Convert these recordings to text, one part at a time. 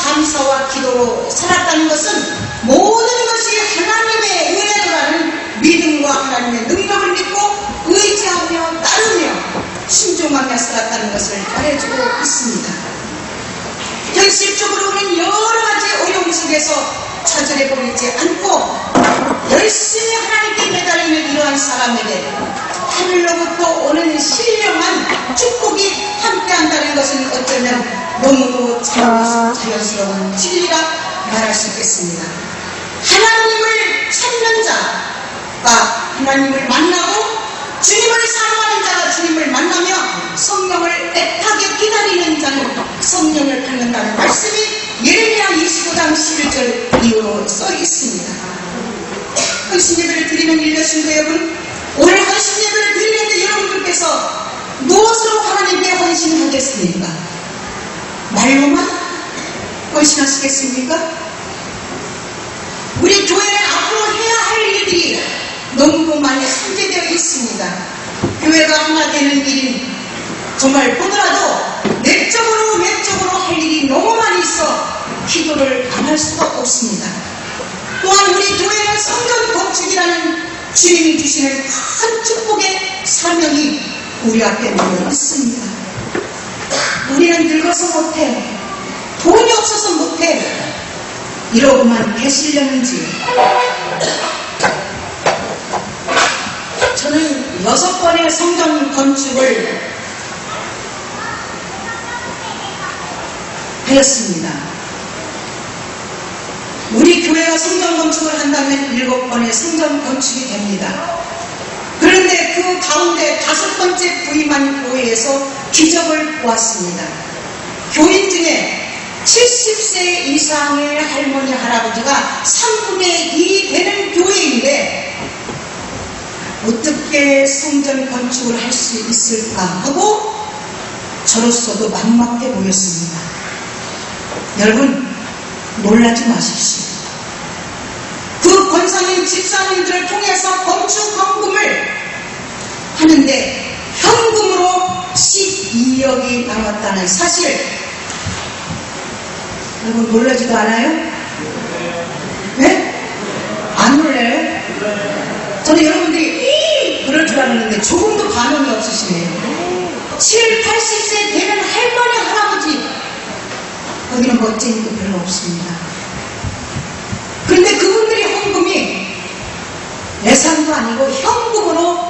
감사와 기도로 살았다는 것은 모든 것이 하나님의 은혜라는 믿음과 하나님의 능력을 믿고 의지하며 따르며 순종하며 살았다는 것을 말해주고 있습니다. 현실적으로는 여러 가지 어려움 속에서 좌절해 버리지 않고 열심히 하나님께 매달리는 이러한 사람에게 하늘로부터 오는 신령한 축복이 함께한다는 것은 어쩌면 너무도 자연스러운 진리라 말할 수 있겠습니다. 하나님을 찾는 자가 하나님을 만나고 주님을 사랑하는 자가 주님을 만나며 성령을 애타게 기다리는 자는 성령을 받는다는 말씀이 예레미야 25장 11절 이후로 써 있습니다. 헌신 예배를 드리는 일려신도 여러분, 오늘 헌신 예배를 드리는데 여러분들께서 무엇으로 하나님께 헌신하겠습니까? 말로만 헌신하시겠습니까? 우리 교회는 앞으로 해야 할 일들이 너무 많이 산재되어 있습니다. 교회가 하나 되는 일인 정말 보더라도 내적으로 외적으로 할 일이 너무 많이 있어 기도를 안 할 수가 없습니다. 또한 우리 교회는 성전 건축이라는 주님이 주시는 큰 축복의 사명이 우리 앞에 놓여 있습니다. 우리는 늙어서 못해, 돈이 없어서 못해, 이러고만 계시려는지. 저는 6번의 성전 건축을 하였습니다. 우리 교회가 성전 건축을 한다면 7번의 성전 건축이 됩니다. 그런데 그 가운데 5번째 부임한 교회에서 기적을 보았습니다. 교인 중에 70세 이상의 할머니 할아버지가 3분의 2 되는 교회인데 어떻게 성전 건축을 할 수 있을까 하고 저로서도 막막해 보였습니다. 여러분, 놀라지 마십시오. 그 권사님 집사님들을 통해서 건축 헌금을 하는데 현금으로 12억이 남았다는 사실, 여러분 놀라지도 않아요? 네? 안 놀래요? 저는 여러분들이 그럴 줄 알았는데 조금도 반응이 없으시네요. 7, 80세 되는 할머니, 할아버지, 거기는 멋진 게 별로 없습니다. 그런데 그분들이 헌금이 예산도 아니고 현금으로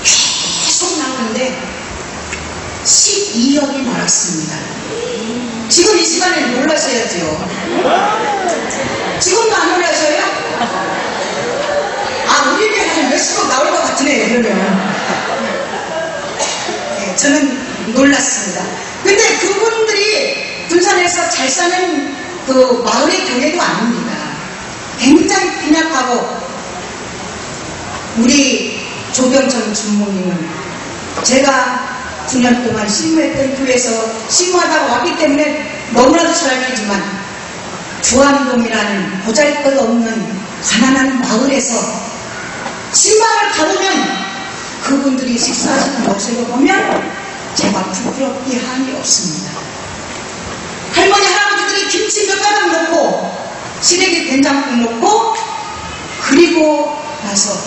계속 나오는데 12억이 나왔습니다. 지금 이 시간에 놀라셔야죠. 지금도 안 놀라셔요? 아, 우리 교회는 몇십억 나올 것 같으네요, 그러면. 네, 저는 놀랐습니다. 근데 그분들이 군산에서 잘 사는 그 마을의 교회도 아닙니다. 굉장히 빈약하고, 우리 조병천 주모님은 제가 9년 동안 신무했던 교회에서 신무하다가 왔기 때문에 너무나도 잘 알겠지만 주안동이라는 보잘것없는 가난한 마을에서 신방을 가보면 그분들이 식사하시는 모습을 보면 제가 부끄럽기 한이 없습니다. 할머니 할아버지들이 김치 몇 가닥 넣고 시래기 된장국 넣고 그리고 나서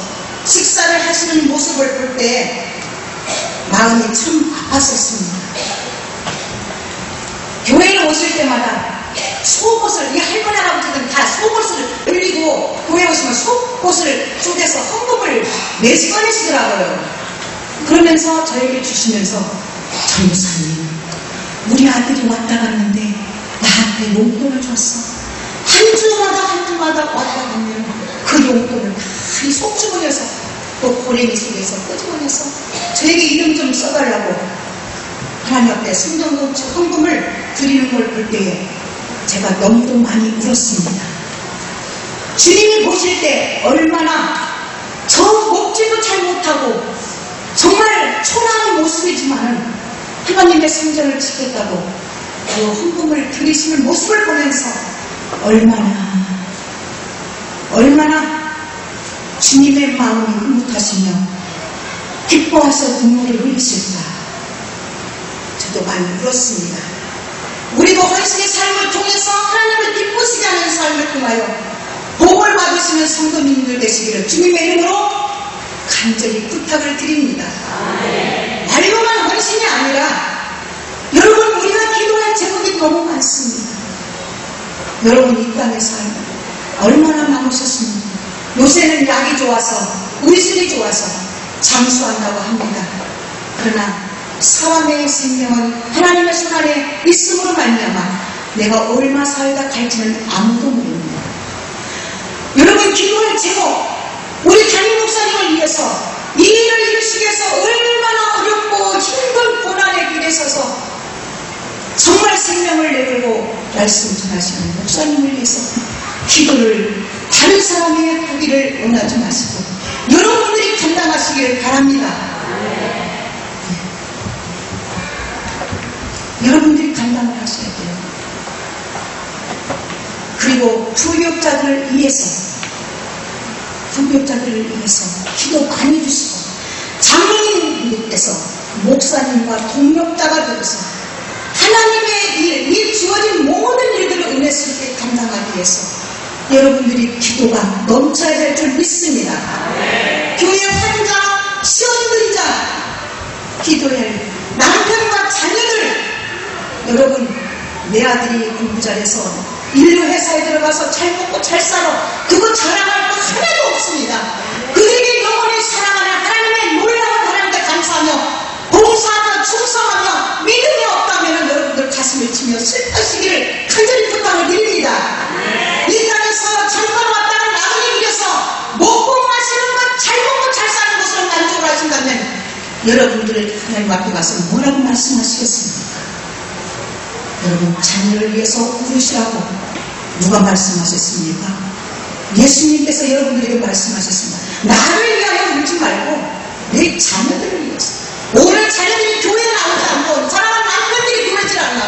식사를 하시는 모습을 볼 때 마음이 참 아팠었습니다. 교회에 오실 때마다 속옷을, 이 할머니 할아버지들은 다 속옷을 흘리고 교회에 오시면 속옷을 쪼개서 헌금을 매주 꺼내시더라고요. 그러면서 저에게 주시면서 전무사님, 우리 아들이 왔다 갔는데 나한테 용돈을 줬어. 한 주마다 왔다 가면 그 용돈을 다 이 속주머니에서 또 고랭이 속에서 끄집어내서 저에게 이름 좀 써달라고 하나님 앞에 성전건축 헌금을 드리는 걸 볼 때에 제가 너무도 많이 울었습니다. 주님이 보실 때 얼마나 저 먹지도 잘 못하고 정말 초라한 모습이지만은 하나님의 성전을 짓겠다고 그 헌금을 드리시는 모습을 보면서 얼마나 주님의 마음이 흐뭇하시며 기뻐하셔 눈물을 흘리실까. 저도 많이 울었습니다. 우리도 헌신의 삶을 통해서 통하여 복을 받으시는 성도님들 되시기를 주님의 이름으로 간절히 부탁을 드립니다. 말로만 헌신이 아니라 여러분, 우리가 기도할 제목이 너무 많습니다. 여러분, 이 땅의 삶 얼마나 많으셨습니까? 요새는 약이 좋아서, 의술이 좋아서 장수한다고 합니다. 그러나 사람의 생명은 하나님의 손 안에 있음으로 말미암아 내가 얼마 살다 갈지는 아무도 모릅니다. 여러분, 기도할 제목, 우리 담임 목사님을 위해서 이 일을 이루시기 위해서 얼마나 어렵고 힘든 고난의 길에 서서 정말 생명을 내걸고 말씀 전하시는 목사님을 위해서 기도를 다른 사람의 하기를 원하지 마시고 여러분들이 감당하시기를 바랍니다. 여러분들이 감당을 하셔야 돼요. 그리고 부역자들을 위해서 기도 많이 주시고 장로님께서 목사님과 동력자가 되어서 하나님의 이 주어진 모든 일들을 은혜스럽게 감당하기 위해서 여러분들이 기도가 넘쳐야 될 줄 믿습니다. 교회 환자, 시험든 자, 기도해야 할 남편과 자녀들, 여러분, 내 아들이 공부 잘해서 인류 회사에 들어가서 잘 먹고 잘 살아, 그거 자랑할 거 하나도 없습니다. 그들에게 영원히 사랑하는 하나님의 놀라운 하나님께 감사하며 봉사하며 충성하며 믿음이 없다면 여러분들 가슴을 치며 슬퍼하시기를 간절히 부탁을 드립니다. 이 땅에서 잠깐 왔다가 나중에 이겨서 먹고 마시는 것, 잘 먹고 잘 사는 것으로 만족을 하신다면 여러분들 하나님 앞에 가서 뭐라고 말씀하시겠습니까? 여러분, 자녀를 위해서 울으시라고 누가 말씀하셨습니까? 예수님께서 여러분들에게 말씀하셨습니다. 나를 위하여 울지 말고 내 자녀들을 위해서. 오늘 자녀들이 교회에 나오지 않고, 사랑하는 남편들이 교회에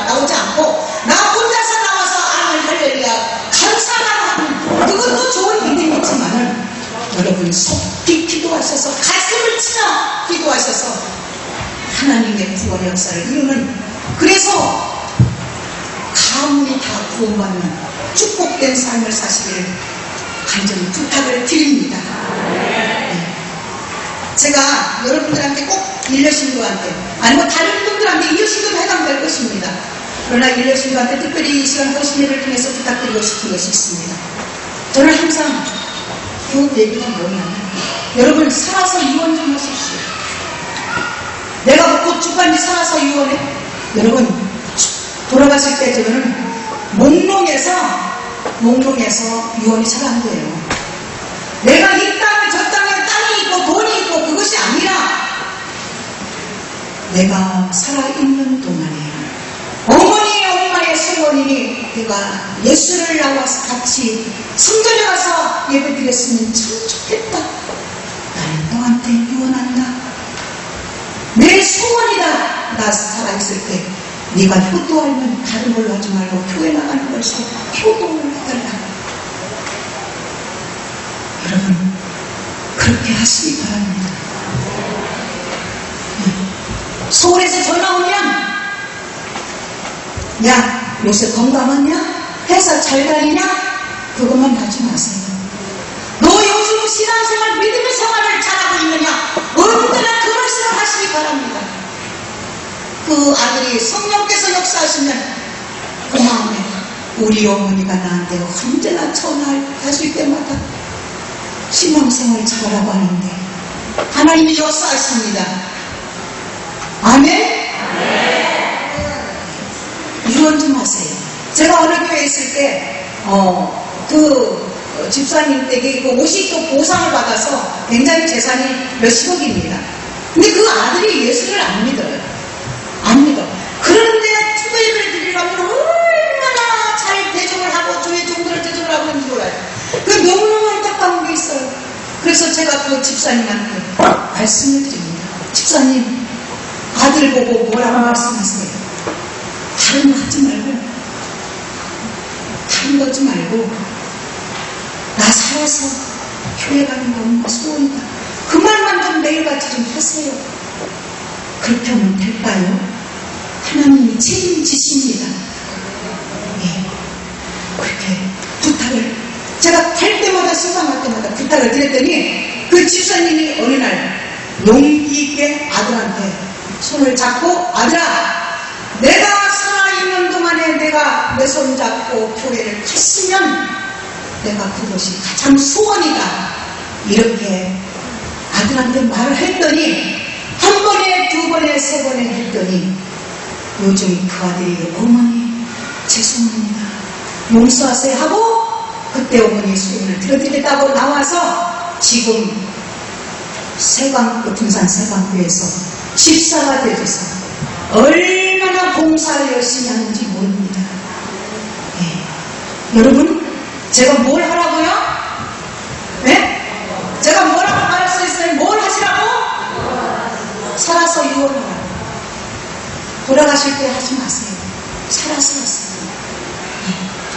나오지 않고 나 혼자서 나와서 아멘 할렐루야 감사하라고 하는 그것도 좋은 믿음이지만은 여러분 속히 기도하셔서 가슴을 치며 기도하셔서 하나님의 구원 역사를 이루는, 그래서 가문이 다 구원받는 축복된 삶을 사시기를 간절히 부탁을 드립니다. 네. 제가 여러분들한테 꼭 일려신도한테, 아니면 다른 분들한테 일려신도도 해당될 것입니다. 그러나 일려신도한테 특별히 이 시간 호신회를 통해서 부탁드리고 싶은 것이 있습니다. 저는 항상 그 얘기가 뭐냐면, 여러분 살아서 유언 좀 하십시오. 내가 곧 죽간지 살아서 유언해? 여러분 돌아가실 때 저는 몽롱해서 유언이 잘 안 돼요. 내가 이 땅에 저 땅에 땅이 있고 돈이 있고 그것이 아니라 내가 살아있는 동안에 어머니 엄마의 소원이니 내가 예수를 나와서 같이 성전에 가서 예배드렸으면 참 좋겠다. 나는 너한테 유언한다. 내 소원이다. 나 살아있을 때 네가 효도하면 다른 걸로 하지 말고 교회 나가는 것으로 효도를 해달라. 여러분 그렇게 하시기 바랍니다. 서울에서 전화 오면 야 요새 건강하냐? 회사 잘 다니냐? 그것만 하지 마세요. 너 요즘 신앙생활 믿음의 생활을 잘하고 있느냐? 언제나 그것을 하시기 바랍니다. 그 아들이 성령께서 역사하시면 그 마음에 우리 어머니가 나한테 언제나 전화하실 때마다 신앙생활 잘하라고 하는데 하나님이 역사하십니다. 아멘? 유언 좀 하세요. 제가 어느 교회에 있을 때 집사님 댁에 그 50도 보상을 받아서 굉장히 재산이 몇십억입니다. 근데 그 아들이 예수를 안 믿어요. 안 믿어. 그런데 투배를 드리려면 얼마나 잘 대접을 하고 주의 종들을 대접을 하고 있는지 몰라요. 그 너무너무 안타까운 게 있어요. 그래서 제가 그 집사님한테 말씀을 드립니다. 집사님, 아들 보고 뭐라고 말씀하세요? 다른 거 하지 말고 나 살아서 교회 가는 거 너무 소원이다. 그 말만 좀 매일같이 좀 하세요. 그렇게 하면 될까요? 하나님이 책임지십니다. 예, 그렇게 부탁을 시방할 때마다 부탁을 드렸더니 그 집사님이 어느 날 용기 있게 아들한테 손을 잡고 아들아 내가 살아있는 동안에 내가 내 손 잡고 교회를 갔으면 내가 그것이 가장 소원이다 이렇게 아들한테 말을 했더니 한 번에 두 번에 세 번에 했더니 요즘 그 아들이 어머니 죄송합니다 용서하세요 하고 그때 어머니 소원을 들어드리겠다고 나와서 지금 분산 세강교에서 집사가 되어서 얼마나 봉사를 열심히 하는지 모릅니다. 예. 여러분 제가 뭘 하라고요? 네? 제가 뭐라고 말할 수 있어요? 뭘 하시라고? 살아서 유언하라. 돌아가실 때 하지 마세요. 살아서 하세요. 예.